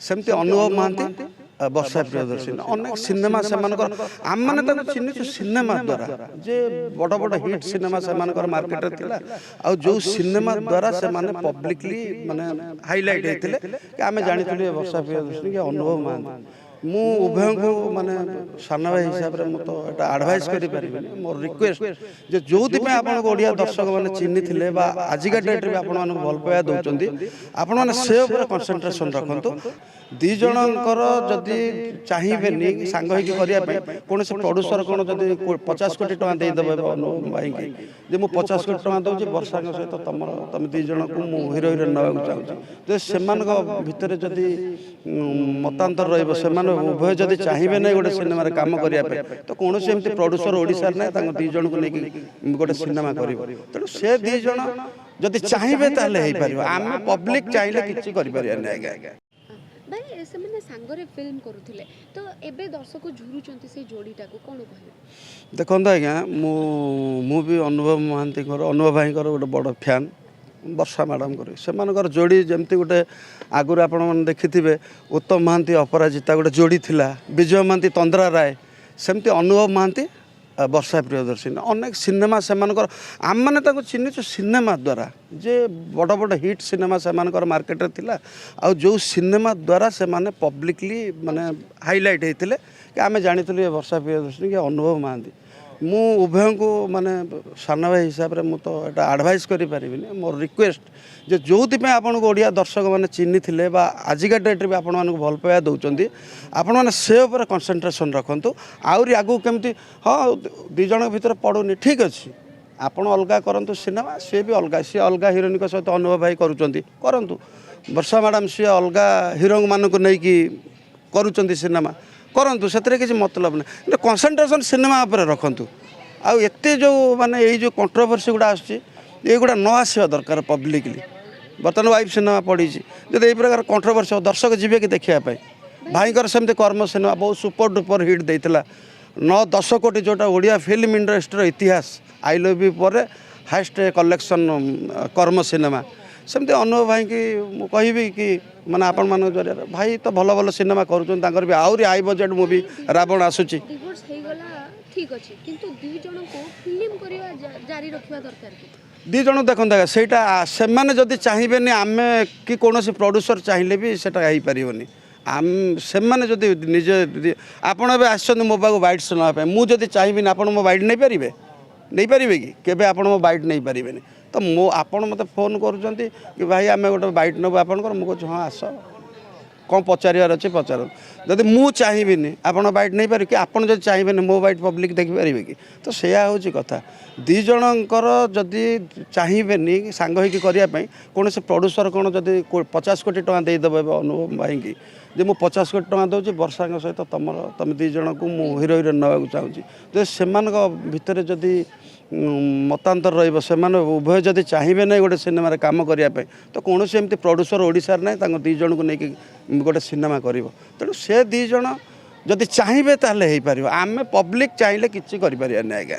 सेमती अनुभव महांती वर्षा प्रियदर्शनी अनेक सिनेमा से आम मैंने चिन्ह सिनेमा द्वारा जे बड़ बड़ हिट सिनेमा से मार्केट थिला आ जो सिनेमा द्वारा से माने पब्लिकली माने हाईलाइट होते आम जानी वर्षा प्रियदर्शनी के अनुभव महांती मु उभय को माने साना भाई हिसाब से तो एटा एडवाइस करि परिबेनी मोर रिक्वेस्ट जे जोथि पे आपन ओडिया दर्शक माने चिन्हि थिले बा आजिका डेट रे आपन माने भल पाया दउचंदी आपन माने से ऊपर कंसंट्रेशन रखंतु दी जनकर जदि चाहिबेनी सांग होई के करिया पे कोन से प्रोड्यूसर कोन जदि 50 कोटी टका दे देबे अनुभव भाई के जे मु 50 कोटी टका दउची वर्षा के सहित तुम दी जन को मु हीरो हीरोइन नवा चाहूची जे सेमान को भितरे जदि मतांतर रहइबो सेमान उभय जदि चाहिए ना गोटे सिनेमा काम करने तो कौन से एमती प्रोड्यूसर ओडिशा ना दी जन को लेकिन गोटे सिनेमा कर तेणु से दी जन जदि चाहिए ताल आम पब्लिक चाहिए किसी कर भाई से मैंने सांगरे फिल्म करूथिले तो एबे दर्शक झुरुचंती से जोड़ीटा को कोन कहले देखो आज्ञा मु भी अनुभव महांती अनुभव भाई गोटे बड़ फैन वर्षा मैडम कर जोड़ी जमती गोटे आगुरी आपण मैंने देखि उत्तम महांती अपराजिता गोटे जोड़ी थिला विजय महांती तंद्रा राय सेमती अनुभव महांती वर्षा प्रियदर्शनी अनेक सिनेमा से आम मैंने चिन्ह सिनेमा द्वारा जे बड़ बड़ हिट सिनेमा से मार्केट थिला आ जो सिनेमा द्वारा से माने पब्लिकली माने हाईलाइट होते आम जानी वर्षा प्रियदर्शनी के अनुभव महांती मु उभय को माने साना भाई हिसाब से तो एटा एडवाइस करि परिबेनी मोर रिक्वेस्ट जे जोथि पे आपन ओडिया दर्शक माने चिन्हि थिले बा आजिका डेट रे आपन मानक भल पाया दउचंदी आपन माने से ऊपर कंसंट्रेशन रखंतु आउरी आगु केमती हां दी जण भीतर पडुनी ठीक अछि आपन अलगा करंतु सिनेमा से भी अलगा से अलगा हीरोइन के सहित अनुभव भाई करूचंदी करंतु वर्षा मैडम से अलगा हीरो मानक नै कि करूचंदी सिनेमा करंतु से किसी मतलब ना कंसंट्रेशन सिनेमा उपर रखंतु आउ एते जो माने यही जो कंट्रोवर्सी गुड़ा आसुड़ा न आसवा दरकार पब्लिकली बर्तमान वाइफ सिनेमा पड़ी जब यही प्रकार कंट्रोवर्सी दर्शक जीवे कि देखापी भाईकर सेमती कर्म सिनेमा बहुत सुपर डुपर हिट देता 9-10 कोटी जोटा ओडिया फिल्म इंडस्ट्री इतिहास आई लव यू पर हाईएस्ट कलेक्शन कर्म सिनेमा सेमती अनुभव भाई की कहि कि माने आपण मान जरिया भाई तो भल भल सिनेमा कर भी आहरी हाई बजेट मूवी रावण आसूची ठीक अछि किंतु दी जण को फिल्म करिया जारी रखिबा दरकार कि दी जण देखंता सेटा से माने जदी चाहिबेनी आमे कि कोनोसी प्रोड्यूसर चाहिले भी सेटा आइ परिबोनी आम से माने जदी निजे आपण बे आछन मो बागो बाइट सुना पे मु जदी चाहिबिनी आपण मो बाइट नहीं पारिबे कि केबे आपण मो बाइट नहीं पारिबेनी तो मो आपण मते फोन करूचंती कि भाई आमे गोटे बाइट नबो आपण कर मु कहूँ हाँ आस कौन पचार अच्छे पचार जदि मु चाहिए आपड़ बाइट नहीं पारे कि आपड़ जब चाहिए मो बाइट पब्लिक देखिपारे कि तो सैया हूँ कथा दी जनकर जदि चाहिए सांग होइकी करने कौन से प्रोड्यूसर कौन जदि 50 कोटी टका देदेवे अनुभव भाई की जे मु 50 कोटी टका दूसरी वर्षा सहित तुम दी जन को मु हीरो हीरोइन नवा चाहूँगी तो से भितर जदि मतांतर रही उभय जदि चाहिए ना गोटे सिनेमा काम करने तो कौन से एमती प्रोड्यूसर ओडिशा ना दी जन को लेकिन गोटे सिनेमा कर तेणु से दी जन जदि चाहिए ताल आम पब्लिक चाहिए किसी कर आज्ञा।